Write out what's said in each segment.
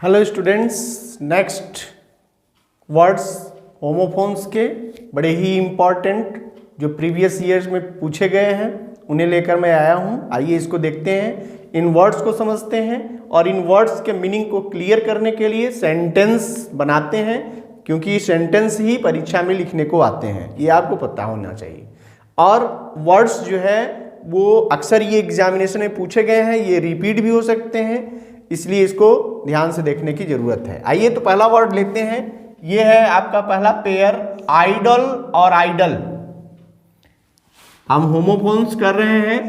Hello students, next words homophones के बड़े ही important जो प्रीवियस ईयर्स में पूछे गए हैं उन्हें लेकर मैं आया हूँ। आइए इसको देखते हैं, इन वर्ड्स को समझते हैं और इन वर्ड्स के मीनिंग को क्लियर करने के लिए सेंटेंस बनाते हैं, क्योंकि सेंटेंस ही परीक्षा में लिखने को आते हैं, ये आपको पता होना चाहिए। और वर्ड्स जो है वो अक्सर ये एग्जामिनेशन में पूछे गए हैं, ये रिपीट भी हो सकते हैं, इसलिए इसको ध्यान से देखने की जरूरत है। आइए तो पहला वर्ड लेते हैं, ये है आपका पहला पेयर आइडल और आइडल। हम होमोफोन्स कर रहे हैं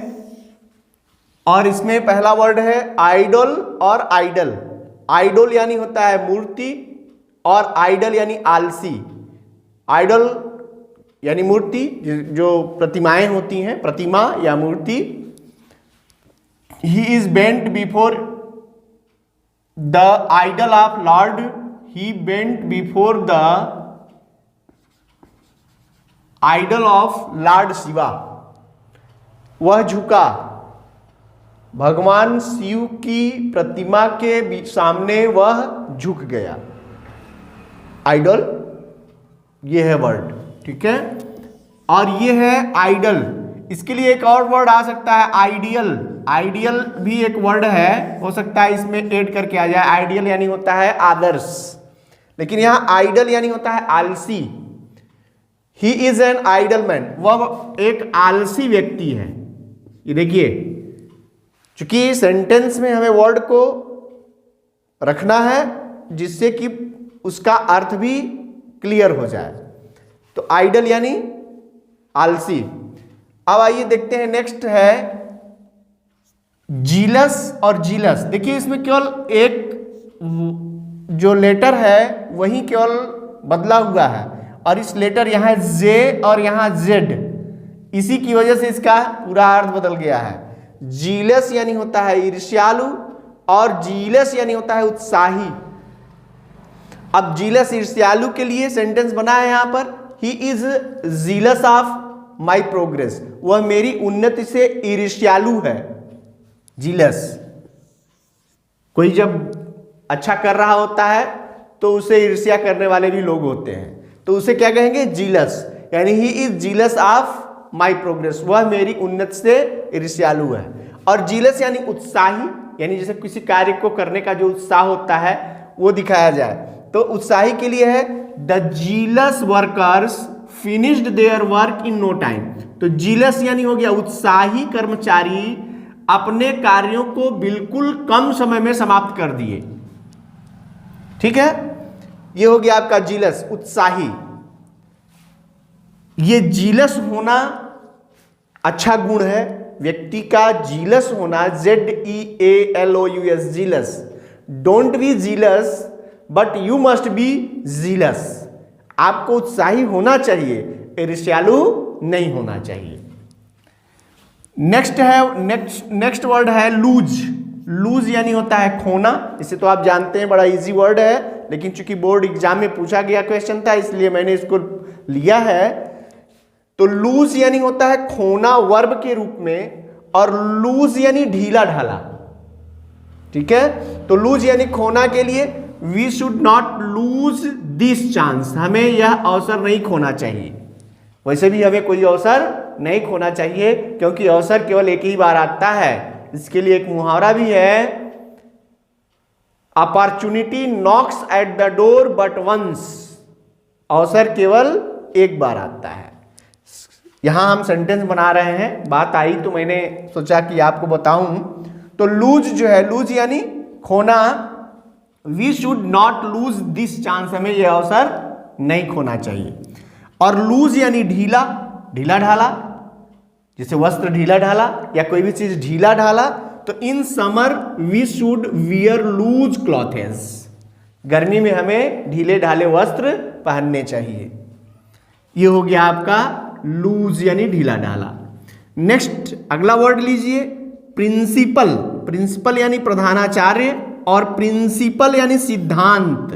और इसमें पहला वर्ड है आइडल और आइडल। आइडल यानी होता है मूर्ति और आइडल यानी आलसी। आइडल यानी मूर्ति, जो प्रतिमाएं होती हैं, प्रतिमा या मूर्ति। He is bent before the idol of lord, he bent before the idol of lord Shiva. वह झुका भगवान शिव की प्रतिमा के सामने, वह झुक गया। आइडल ये है वर्ड, ठीक है। और ये है आइडल, इसके लिए एक और वर्ड आ सकता है आइडियल। आइडियल भी एक वर्ड है, हो सकता है इसमें ऐड करके आ जाए। आइडियल यानी होता है आदर्श, लेकिन यहां आइडल यानी होता है आलसी। He is an idle man, वह एक आलसी व्यक्ति है। ये देखिए, चूंकि सेंटेंस में हमें वर्ड को रखना है जिससे कि उसका अर्थ भी क्लियर हो जाए। तो आइडल यानी आलसी। अब आइए देखते हैं, नेक्स्ट है जीलस और जीलस। देखिए इसमें केवल एक जो लेटर है वही केवल बदला हुआ है, और इस लेटर यहां जे और यहां जेड, इसी की वजह से इसका पूरा अर्थ बदल गया है। जीलस यानी होता है ईर्ष्यालु और जीलस यानी होता है उत्साही। अब जीलस ईर्ष्यालु के लिए सेंटेंस बना है यहां पर, ही is jealous of my progress, वह मेरी उन्नति से ईर्ष्यालु है। जीलस, कोई जब अच्छा कर रहा होता है तो उसे ईर्ष्या करने वाले भी लोग होते हैं, तो उसे क्या कहेंगे? जीलस। यानी ही is jealous of my progress, वह मेरी उन्नति से ईर्ष्यालु है। और जीलस यानी उत्साही, यानी जैसे किसी कार्य को करने का जो उत्साह होता है वो दिखाया जाए, तो उत्साही के लिए है the zealous workers finished their work in no time. तो जीलस यानी हो गया उत्साही कर्मचारी अपने कार्यों को बिल्कुल कम समय में समाप्त कर दिए। ठीक है, ये हो गया आपका जीलस, उत्साही। ये जीलस होना अच्छा गुण है व्यक्ति का, जीलस होना, ZEALOUS, jealous. Don't be jealous but you must be jealous. आपको उत्साही होना चाहिए, ईर्ष्यालु नहीं होना चाहिए। नेक्स्ट वर्ड है लूज। लूज यानी होता है खोना। इसे तो आप जानते हैं, बड़ा इजी वर्ड है, लेकिन चूंकि बोर्ड एग्जाम में पूछा गया क्वेश्चन था इसलिए मैंने इसको लिया है। तो लूज यानी होता है खोना वर्ब के रूप में, और लूज यानी ढीला ढाला। ठीक है, तो लूज यानी खोना के लिए we should not lose this chance, हमें यह अवसर नहीं खोना चाहिए। वैसे भी हमें कोई अवसर नहीं खोना चाहिए, क्योंकि अवसर केवल एक ही बार आता है। इसके लिए एक मुहावरा भी है, opportunity knocks at the door but once. अवसर केवल एक बार आता है। यहां हम सेंटेंस बना रहे हैं, बात आई तो मैंने सोचा कि आपको बताऊं। तो लूज जो है, लूज यानी खोना, we should not lose this chance, हमें यह अवसर नहीं खोना चाहिए। और लूज यानी ढीला, ढीला ढाला, जैसे वस्त्र ढीला ढाला या कोई भी चीज ढीला ढाला। तो in summer we should wear loose clothes, गर्मी में हमें ढीले ढाले वस्त्र पहनने चाहिए। ये हो गया आपका लूज यानी ढीला ढाला। नेक्स्ट अगला वर्ड लीजिए प्रिंसिपल। प्रिंसिपल यानी प्रधानाचार्य, और प्रिंसिपल यानी सिद्धांत,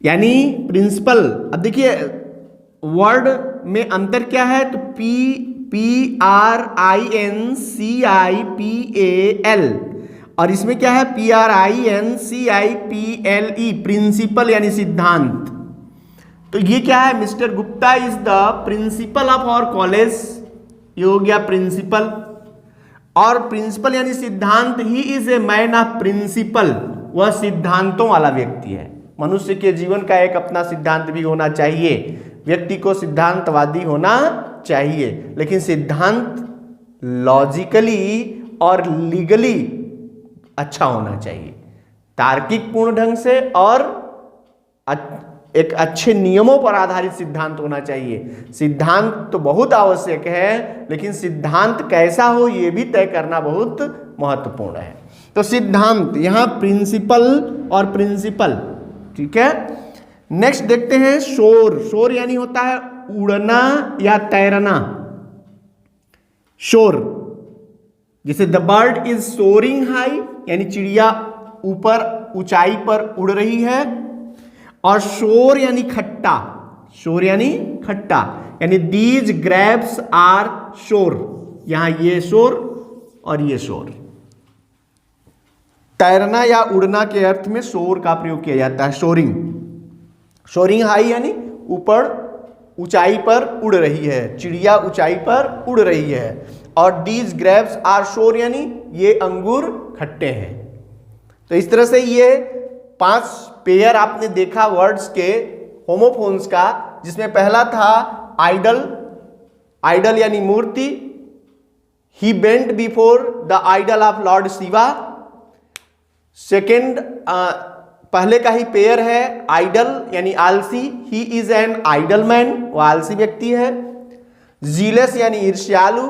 यानी प्रिंसिपल। अब देखिए वर्ड में अंतर क्या है, तो PRINCIPAL और इसमें क्या है, PRINCIPLE, प्रिंसिपल यानी सिद्धांत। तो ये क्या है, mister Gupta is the principal of our college, ये हो गया प्रिंसिपल। और प्रिंसिपल यानी सिद्धांत, he is a man of principle, वह सिद्धांतों वाला व्यक्ति है। मनुष्य के जीवन का एक अपना सिद्धांत भी होना चाहिए, व्यक्ति को सिद्धांतवादी होना चाहिए, लेकिन सिद्धांत लॉजिकली और लीगली अच्छा होना चाहिए, तार्किक पूर्ण ढंग से, और एक अच्छे नियमों पर आधारित सिद्धांत होना चाहिए। सिद्धांत तो बहुत आवश्यक है, लेकिन सिद्धांत कैसा हो यह भी तय करना बहुत महत्वपूर्ण है। तो सिद्धांत, यहां प्रिंसिपल और प्रिंसिपल, ठीक है। नेक्स्ट देखते हैं शोर। शोर यानी होता है उड़ना या तैरना। शोर, जैसे the bird is soaring high, यानी चिड़िया ऊपर ऊंचाई पर उड़ रही है। और शोर यानी खट्टा, शोर यानी खट्टा, यानी दीज ग्रेप्स आर शोर, यहां ये शोर और ये शोर। तैरना या उड़ना के अर्थ में शोर का प्रयोग किया जाता है, शोरिंग। शोरिंग हाई यानी ऊपर ऊंचाई पर उड़ रही है, चिड़िया ऊंचाई पर उड़ रही है। और दीज ग्रेप्स आर शोर यानी ये अंगूर खट्टे हैं। तो इस तरह से ये 5 पेयर आपने देखा वर्ड्स के होमोफोन्स का, जिसमें पहला था आइडल, आइडल यानी मूर्ति। He bent before the idol of lord Shiva. Second, पहले का ही पेयर है आइडल यानी आलसी, he is an idle man, वो आलसी व्यक्ति है। जीलस यानी ईर्ष्यालु,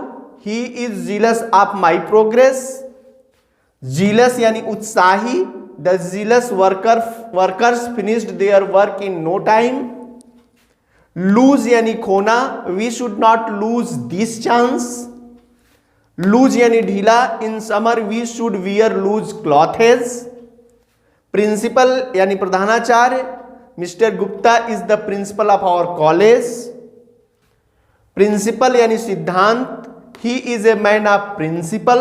he is jealous of my progress. Zealous यानी उत्साही, the zealous workers finished their work in no time. Lose यानी खोना, we should not lose this chance. Loose यानी ढीला, in summer we should wear loose clothes. Principal यानी प्रधानाचार्य, mister Gupta is the principal of our college. Principle यानी सिद्धांत, he is a man of principle.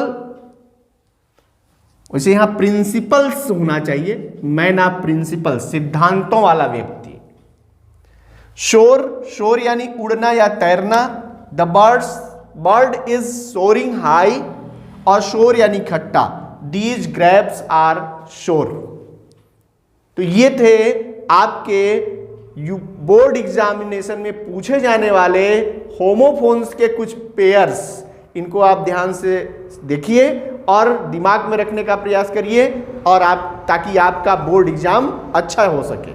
वैसे यहां प्रिंसिपल्स होना चाहिए, मैन ऑफ प्रिंसिपल, सिद्धांतों वाला व्यक्ति। शोर, शोर यानी उड़ना या तैरना। The bird is soaring high, और शोर यानी खट्टा। दीज ग्रेप्स आर शोर। तो ये थे आपके बोर्ड एग्जामिनेशन में पूछे जाने वाले होमोफोन्स के कुछ पेयर्स। इनको आप ध्यान से देखिए और दिमाग में रखने का प्रयास करिए, और आप, ताकि आपका बोर्ड एग्जाम अच्छा हो सके।